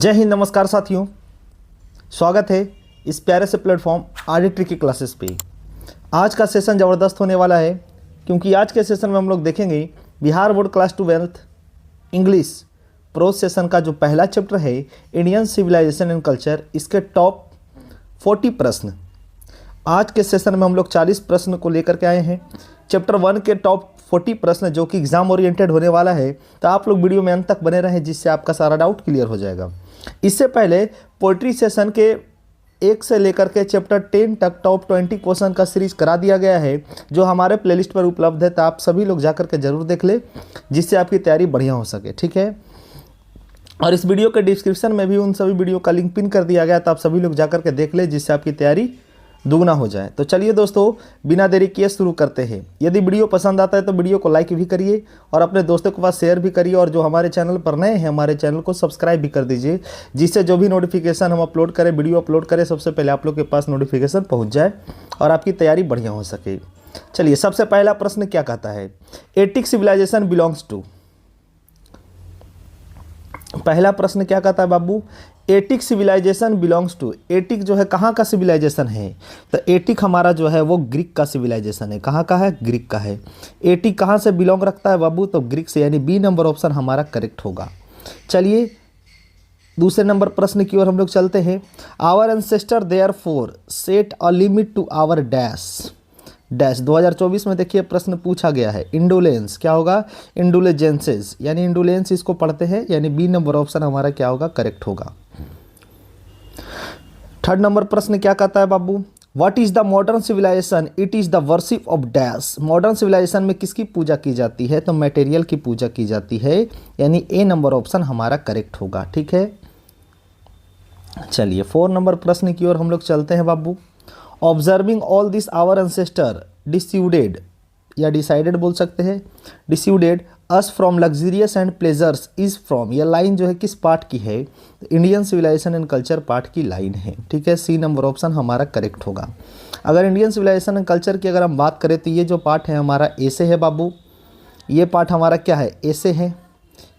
जय हिंद, नमस्कार साथियों। स्वागत है इस प्यारे से प्लेटफॉर्म आरडी की क्लासेस पे। आज का सेशन ज़बरदस्त होने वाला है क्योंकि आज के सेशन में हम लोग देखेंगे Bihar board class 12th English pros session का जो पहला चैप्टर है इंडियन सिविलाइजेशन एंड कल्चर, इसके टॉप 40 प्रश्न। आज के सेशन में हम लोग 40 प्रश्न को लेकर के आए हैं। चैप्टर 1 के टॉप 40 प्रश्न जो कि एग्जाम ओरिएंटेड होने वाला है, तो आप लोग वीडियो में अंत तक बने रहें जिससे आपका सारा डाउट क्लियर हो जाएगा। इससे पहले पोइट्री सेशन के 1 से लेकर के चैप्टर 10 तक टॉप 20 क्वेश्चन का सीरीज करा दिया गया है जो हमारे प्लेलिस्ट पर उपलब्ध है, तो आप सभी लोग जाकर के जरूर देख ले जिससे आपकी तैयारी बढ़िया हो सके। ठीक है, और इस वीडियो के डिस्क्रिप्शन में भी उन सभी वीडियो का लिंक पिन कर दिया गया, तो आप सभी लोग जाकर के देख ले जिससे आपकी तैयारी दुगना हो जाए। तो चलिए दोस्तों, बिना देरी किए शुरू करते हैं। यदि वीडियो पसंद आता है तो वीडियो को लाइक भी करिए और अपने दोस्तों के पास शेयर भी करिए, और जो हमारे चैनल पर नए हैं हमारे चैनल को सब्सक्राइब भी कर दीजिए जिससे जो भी नोटिफिकेशन हम अपलोड करें, वीडियो अपलोड करें, सबसे पहले आप लोग के पास नोटिफिकेशन पहुँच जाए और आपकी तैयारी बढ़िया हो सके। चलिए, सबसे पहला प्रश्न क्या कहता है? Attic civilization belongs to. पहला प्रश्न क्या कहता है बाबू? Attic civilization belongs to. Attic जो है कहाँ का सिविलाइजेशन है? तो एटिक हमारा जो है वो ग्रीक का सिविलाइजेशन है। कहाँ का है? ग्रीक का है। एटिक कहाँ से बिलोंग रखता है बाबू? तो ग्रीक से, यानी बी नंबर ऑप्शन हमारा करेक्ट होगा। चलिए दूसरे नंबर प्रश्न की ओर हम लोग चलते हैं। Our ancestor therefore set a limit to our dash dash. 2024 में देखिए प्रश्न पूछा गया है। इंडोलेंस क्या होगा? इंडुलेजेंसेस, यानी इंडोलेंस इसको पढ़ते हैं, यानी बी नंबर ऑप्शन हमारा क्या होगा? करेक्ट होगा। थर्ड नंबर प्रश्न क्या कहता है बाबू? What is the modern civilization? It is the worship of dash. Modern civilization में किसकी पूजा की जाती है? तो मटेरियल की पूजा की जाती है, यानी ए नंबर ऑप्शन हमारा करेक्ट होगा। ठीक है, चलिए 4 नंबर प्रश्न की ओर हम लोग चलते हैं बाबू। Observing all this our ancestor dissuaded या डिसाइडेड बोल सकते हैं, dissuaded us from luxurious and pleasures is from. यह लाइन जो है किस पार्ट की है? Indian civilization and culture part की लाइन है। ठीक है, सी नंबर ऑप्शन हमारा करेक्ट होगा। अगर इंडियन सिविलाइजेशन एंड कल्चर की अगर हम बात करें तो ये जो पार्ट है हमारा ए से है बाबू। ये पार्ट हमारा क्या है? ए से है,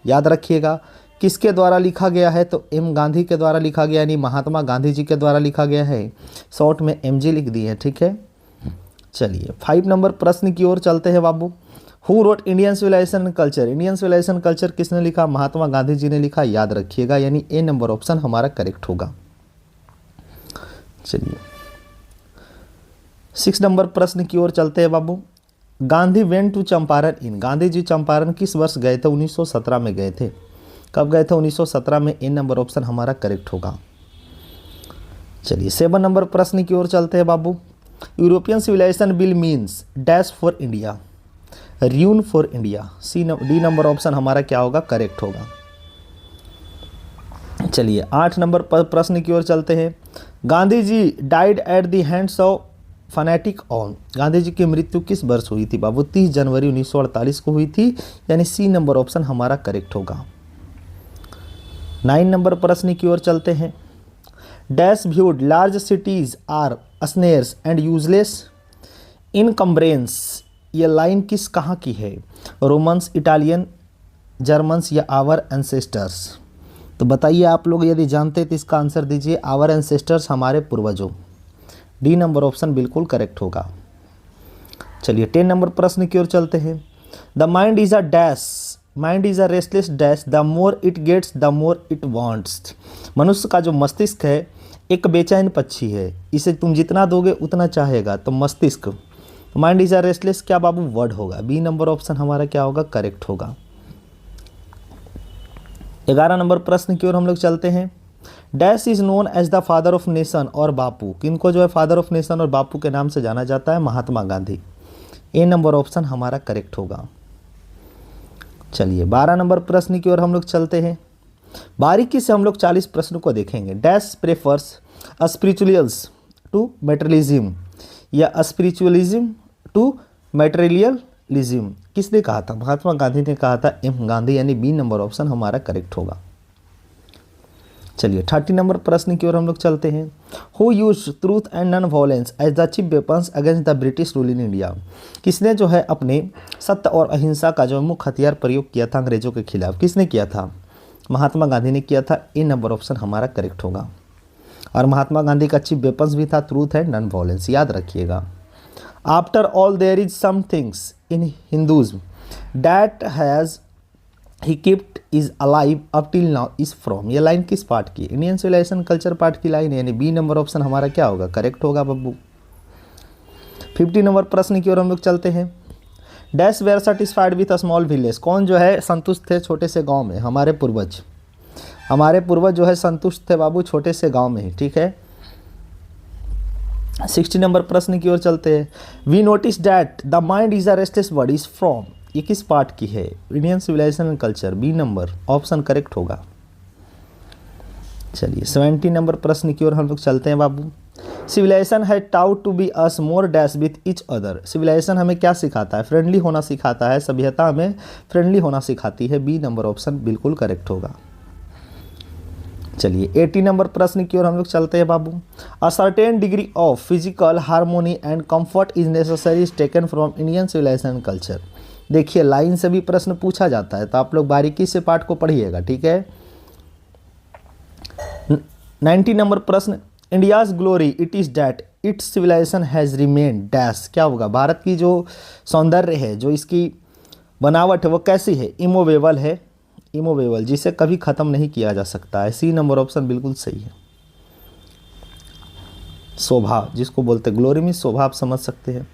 याद रखिएगा। किसके द्वारा लिखा गया है? तो एम गांधी के द्वारा लिखा गया, यानी महात्मा गांधी जी के द्वारा लिखा गया है। शॉर्ट में एमजी लिख दी है। ठीक है, चलिए 5 नंबर प्रश्न की ओर चलते हैं बाबू। Who wrote Indian civilization and culture? Indian civilization culture किसने लिखा? महात्मा गांधी जी ने लिखा, याद रखिएगा, यानी ए नंबर ऑप्शन हमारा करेक्ट होगा। चलिए 6 नंबर प्रश्न की ओर चलते हैं बाबू। गांधी वेंट टू चंपारण इन। गांधी जी चंपारण किस वर्ष गए थे? 1917 में गए थे। कब गए थे? 1917 में। ए नंबर ऑप्शन हमारा करेक्ट होगा। चलिए 7 नंबर प्रश्न की ओर चलते हैं बाबू। European civilization bill means dash for India, ruin for India. D number option हमारा क्या होगा? करेक्ट होगा। चलिए 8 नंबर प्रश्न की ओर चलते हैं। Gandhi ji died at the hands of fanatic on. Gandhi ji की मृत्यु किस वर्ष हुई थी बाबू? 30 जनवरी 1948 को हुई थी, यानी सी नंबर ऑप्शन हमारा करेक्ट होगा। 9 नंबर प्रश्न की ओर चलते हैं। Dash viewed large cities are snares and useless encumbrances. ये लाइन किस कहाँ की है? रोमन्स, इटालियन, जर्मन्स या आवर एंसेस्टर्स? तो बताइए आप लोग यदि जानते तो इसका आंसर दीजिए। आवर एंसेस्टर्स, हमारे पूर्वजों। डी नंबर ऑप्शन बिल्कुल करेक्ट होगा। चलिए 10 नंबर प्रश्न की ओर चलते हैं। The mind is a dash, mind is a restless dash, the more it gets the more it wants. मनुष्य का जो मस्तिष्क है एक बेचैन पक्षी है, इसे तुम जितना दोगे उतना चाहेगा। तो मस्तिष्क, माइंड इज अ रेस्टलेस क्या बाबू? वर्ड होगा। बी नंबर ऑप्शन हमारा क्या होगा? करेक्ट होगा। 11 नंबर प्रश्न की ओर हम लोग चलते हैं। Dash is known as the father of nation और बापू। किनको जो है फादर ऑफ नेशन और बापू के नाम से जाना जाता है? महात्मा गांधी। ए नंबर ऑप्शन हमारा करेक्ट होगा। चलिए 12 नंबर प्रश्न की ओर हम लोग चलते हैं। बारीकी से हम लोग 40 प्रश्नों को देखेंगे। Dash prefers spirituals to materialism या स्पिरिचुअलिज्म टू मेटेरियलिज्म। किसने कहा था? महात्मा गांधी ने कहा था, एम गांधी, यानी बी नंबर ऑप्शन हमारा करेक्ट होगा। चलिए 30 नंबर प्रश्न की ओर हम लोग चलते हैं। Who use truth and non violence as the chief weapons against the British rule in India. किसने जो है अपने सत्य और अहिंसा का जो मुख्य हथियार प्रयोग किया था अंग्रेजों के खिलाफ? किसने किया था? महात्मा गांधी ने किया था। ए नंबर ऑप्शन हमारा करेक्ट होगा। और महात्मा गांधी का चीफ वेपन्स भी था ट्रूथ एंड नॉन वायलेंस, याद रखिएगा। After all there is some things in Hinduism that has he kept is alive up till now is from. ये लाइन किस पार्ट की? इंडियन सिविलाइजेशन कल्चर पार्ट की line है, यानी बी नंबर ऑप्शन हमारा क्या होगा? करेक्ट होगा बब्बू। 50 नंबर प्रश्न की ओर हम लोग चलते हैं। Dash were satisfied with a small village. कौन जो है संतुष्ट थे छोटे से गांव में? हमारे पूर्वज। हमारे पूर्वज जो है संतुष्ट थे बाबू छोटे से गांव में ही, ठीक है। 60 नंबर प्रश्न की ओर चलते हैं। We notice that the mind is a restless body is from. ये किस पार्ट की है? Indian civilization and culture, B number option correct होगा। चलिए 70 नंबर प्रश्न की ओर हम लोग चलते हैं बाबू। सिविलाइजेशन है taught to be us more dash with each other. Civilization हमें क्या सिखाता है? फ्रेंडली होना सिखाता है। सभ्यता हमें फ्रेंडली होना सिखाती है। बी नंबर ऑप्शन बिल्कुल करेक्ट होगा। चलिए 80 नंबर प्रश्न की ओर हम लोग चलते हैं बाबू। A certain degree of physical harmony and comfort is necessary is taken from Indian civilization and culture. देखिए लाइन से भी प्रश्न पूछा जाता है, तो आप लोग बारीकी से पाठ को पढ़िएगा, ठीक है। 90 नंबर प्रश्न। India's glory it is that its civilization has remained dash. क्या होगा? भारत की जो सौंदर्य है, जो इसकी बनावट है, वो कैसी है? इमोवेबल है। इमोवेबल, जिसे कभी ख़त्म नहीं किया जा सकता है। सी नंबर ऑप्शन बिल्कुल सही है। शोभा जिसको बोलते हैं, ग्लोरी में शोभा आप समझ सकते हैं।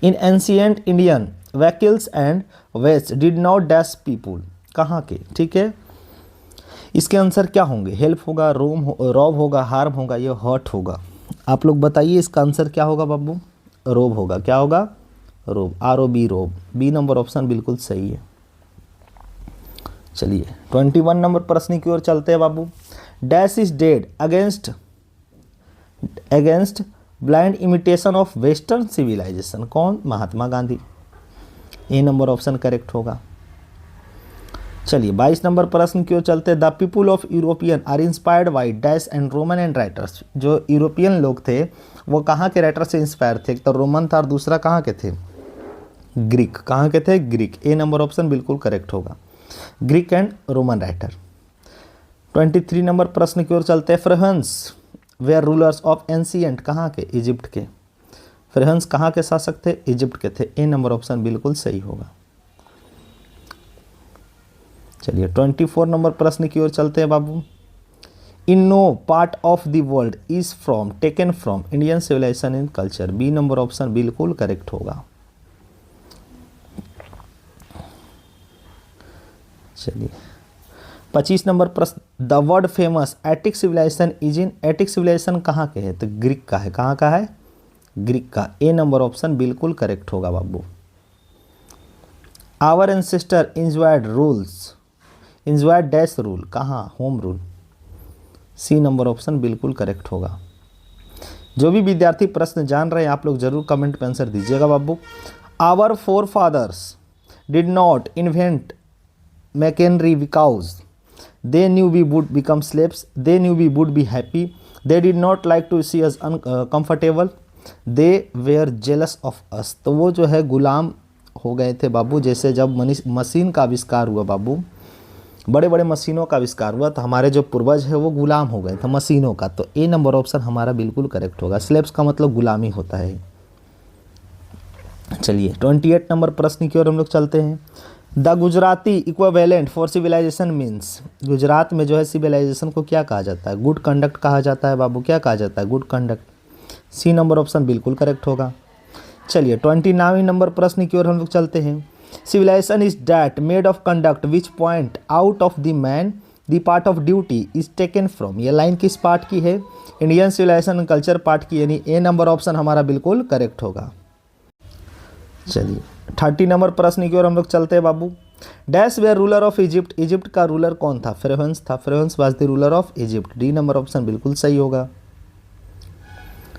In ancient Indian vehicles and west did not dash people. कहाँ के? ठीक है, इसके आंसर क्या होंगे? हेल्प होगा, रॉब होगा, हार्म होगा, ये हर्ट होगा। आप लोग बताइए इसका आंसर क्या होगा बाबू? रोब होगा। क्या होगा? रोब, ROB, रोब। बी नंबर ऑप्शन बिल्कुल सही है। चलिए 21 नंबर प्रश्न की ओर चलते हैं बाबू। Dash is dead against blind imitation of western civilization. कौन? Mahatma Gandhi. A number option correct होगा। चलिए 22 नंबर प्रश्न की ओर चलते हैं। The people of European are inspired by dash and Roman and writers. जो यूरोपियन लोग थे वो कहाँ के राइटर से इंस्पायर थे? एक तो रोमन था और दूसरा कहाँ के थे? ग्रीक। कहाँ के थे? ग्रीक। ए नंबर ऑप्शन बिल्कुल करेक्ट होगा। Greek and Roman writer. 23 number प्रश्न की ओर चलते हैं। फ्रेहंस वेयर रूलर्स ऑफ एंशियंट। कहाँ के? इजिप्ट के। फ्रेहंस कहाँ के शासक थे? इजिप्ट के थे। ए नंबर ऑप्शन बिल्कुल सही होगा। चलिए 24 नंबर प्रश्न की ओर चलते हैं बाबू। In no part of the world is from taken from Indian civilization and culture. B number option बिल्कुल करेक्ट होगा। चलिए 25 नंबर प्रश्न। The word famous Attic civilization is in. Attic civilization कहाँ के है? तो ग्रीक का है। कहाँ का है? ग्रीक का। ए नंबर ऑप्शन बिल्कुल करेक्ट होगा बाबू। Our ancestor enjoyed rules, enjoyed dash rule. कहाँ? Home rule. C number option बिल्कुल करेक्ट होगा। जो भी विद्यार्थी प्रश्न जान रहे हैं आप लोग जरूर कमेंट में आंसर दीजिएगा बाबू। Our forefathers did not invent machinery because they knew we would become slaves, they knew we would be happy, they did not like to see us uncomfortable, they were jealous of us। तो वो जो है गुलाम हो गए थे बाबू। जैसे जब machine का आविष्कार हुआ बाबू, बड़े बड़े मशीनों का आविष्कार हुआ, तो हमारे जो पूर्वज है वो गुलाम हो गए थे मशीनों का। तो ए नंबर ऑप्शन हमारा बिल्कुल करेक्ट होगा। स्लेव्स का मतलब गुलामी होता है। चलिए 28 नंबर प्रश्न की ओर हम लोग चलते हैं। The Gujarati equivalent for civilization means. Gujarat में जो है सिविलाइजेशन को क्या कहा जाता है? गुड कंडक्ट कहा जाता है बाबू। क्या कहा जाता है? Good conduct. C number option बिल्कुल करेक्ट होगा। चलिए 29 नंबर प्रश्न की ओर हम लोग चलते हैं। Civilization is that made of conduct which point out of the man the part of duty is taken from. ये लाइन किस पार्ट की है? Indian civilization and culture part की, यानी ए नंबर ऑप्शन हमारा बिल्कुल करेक्ट होगा। चलिए 30 नंबर प्रश्न की ओर हम लोग चलते हैं बाबू। Dash were ruler of Egypt. Egypt का रूलर कौन था? फ्रेहंस था। Pharaohs was the ruler of Egypt. D number option बिल्कुल सही होगा।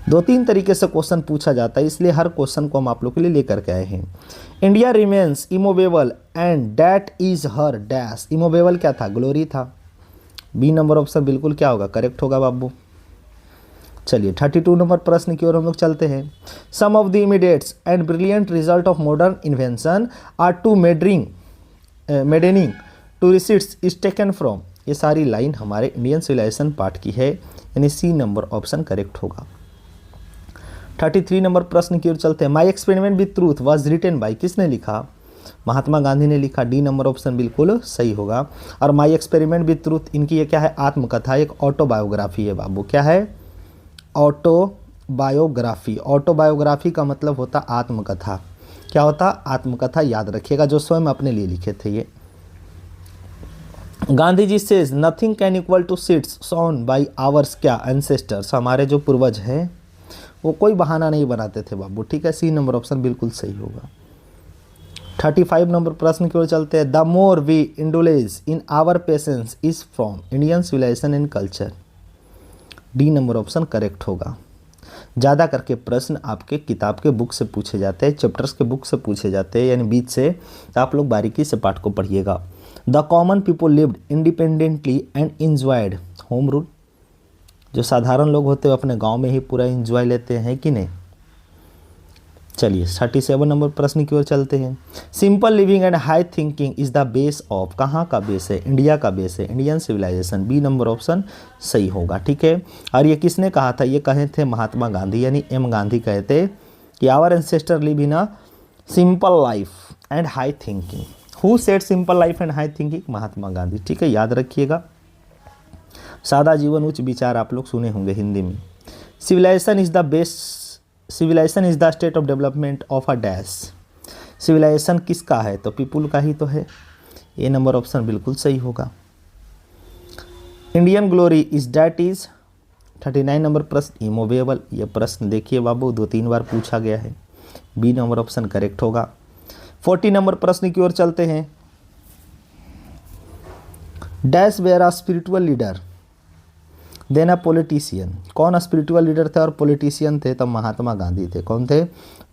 2-3 तरीके से क्वेश्चन पूछा जाता है, इसलिए हर क्वेश्चन को हम आप लोग के लिए लेकर के आए हैं। India remains immovable and that is her dash. Immovable क्या था? ग्लोरी था। बी नंबर ऑप्शन बिल्कुल क्या होगा? करेक्ट होगा बाबू। चलिए 32 नंबर प्रश्न की ओर हम लोग चलते हैं। Some of the immediates and brilliant result of modern invention are to maddening tourists is taken from. ये सारी लाइन हमारे इंडियन सिविलाइजेशन पार्ट की है, यानी सी नंबर ऑप्शन करेक्ट होगा। 33 नंबर प्रश्न की ओर चलते हैं। My experiment with truth was written by, किसने लिखा? महात्मा गांधी ने लिखा। डी नंबर ऑप्शन बिल्कुल सही होगा। और माई एक्सपेरिमेंट विथ ट्रूथ इनकी ये क्या है? आत्मकथा, एक ऑटोबायोग्राफी है बाबू। क्या है? ऑटोबायोग्राफी। ऑटोबायोग्राफी का मतलब होता आत्मकथा। क्या होता? आत्मकथा। याद रखिएगा, जो स्वयं अपने लिए लिखे थे ये। Gandhi ji says nothing can equal to seeds sown by ours, क्या? एंसेस्टर्स, हमारे जो पूर्वज हैं वो कोई बहाना नहीं बनाते थे बाबू। ठीक है, सी नंबर ऑप्शन बिल्कुल सही होगा। 35 नंबर प्रश्न की ओर चलते हैं। The more we indulge in our passions is from Indian civilization and culture. D number option correct होगा। ज़्यादा करके प्रश्न आपके किताब के बुक से पूछे जाते हैं, चैप्टर्स के बुक से पूछे जाते हैं, यानी बीच से। तो आप लोग बारीकी से पाठ को पढ़िएगा। The common people lived independently and enjoyed home rule. जो साधारण लोग होते हैं अपने गांव में ही पूरा इंजॉय लेते हैं कि नहीं। चलिए 37 नंबर प्रश्न की ओर चलते हैं। Simple living and high thinking is the base of, कहाँ का बेस है? इंडिया का बेस है, Indian civilization. B number option सही होगा। ठीक है, और ये किसने कहा था? ये कहे थे महात्मा गांधी, यानी एम गांधी कहते कि our ancestor live in a simple life and high thinking. Who said simple life and high thinking? Mahatma Gandhi. ठीक है, याद रखिएगा। सादा जीवन उच्च विचार आप लोग सुने होंगे हिंदी में। Civilization is the best, civilization is the state of development of a dash. Civilization किसका है? तो पीपुल का ही तो है। ए नंबर ऑप्शन बिल्कुल सही होगा। Indian glory is that is 39 number प्रश्न इमूवेबल। ये प्रश्न देखिए बाबू 2-3 बार पूछा गया है। बी नंबर ऑप्शन करेक्ट होगा। 40 नंबर प्रश्न की ओर चलते हैं। Dash were a spiritual leader than a politician. कौन स्पिरिचुअल लीडर थे और पॉलिटिशियन थे? तब महात्मा गांधी थे। कौन थे?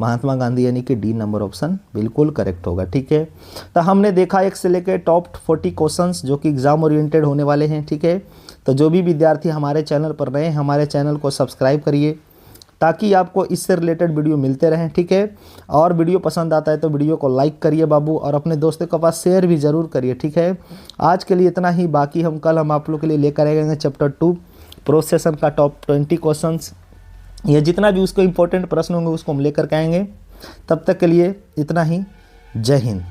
महात्मा गांधी, यानी कि डी नंबर ऑप्शन बिल्कुल करेक्ट होगा। ठीक है, तो हमने देखा एक से लेकर टॉप 40 क्वेश्चंस जो कि एग्जाम ओरिएंटेड होने वाले हैं। ठीक है, तो जो भी विद्यार्थी हमारे चैनल पर नए हैं, हमारे चैनल को सब्सक्राइब करिए ताकि आपको इससे रिलेटेड वीडियो मिलते रहें। ठीक है, और वीडियो पसंद आता है तो वीडियो को लाइक करिए बाबू, और अपने दोस्तों के पास शेयर भी ज़रूर करिए। ठीक है, आज के लिए इतना ही। बाकी हम आप लोग के लिए लेकर आएंगे चैप्टर 2 प्रोसेशन का टॉप 20 क्वेश्चंस। ये जितना भी उसको इंपॉर्टेंट प्रश्न होंगे उसको हम लेकर के आएंगे। तब तक के लिए इतना ही। जय हिंद।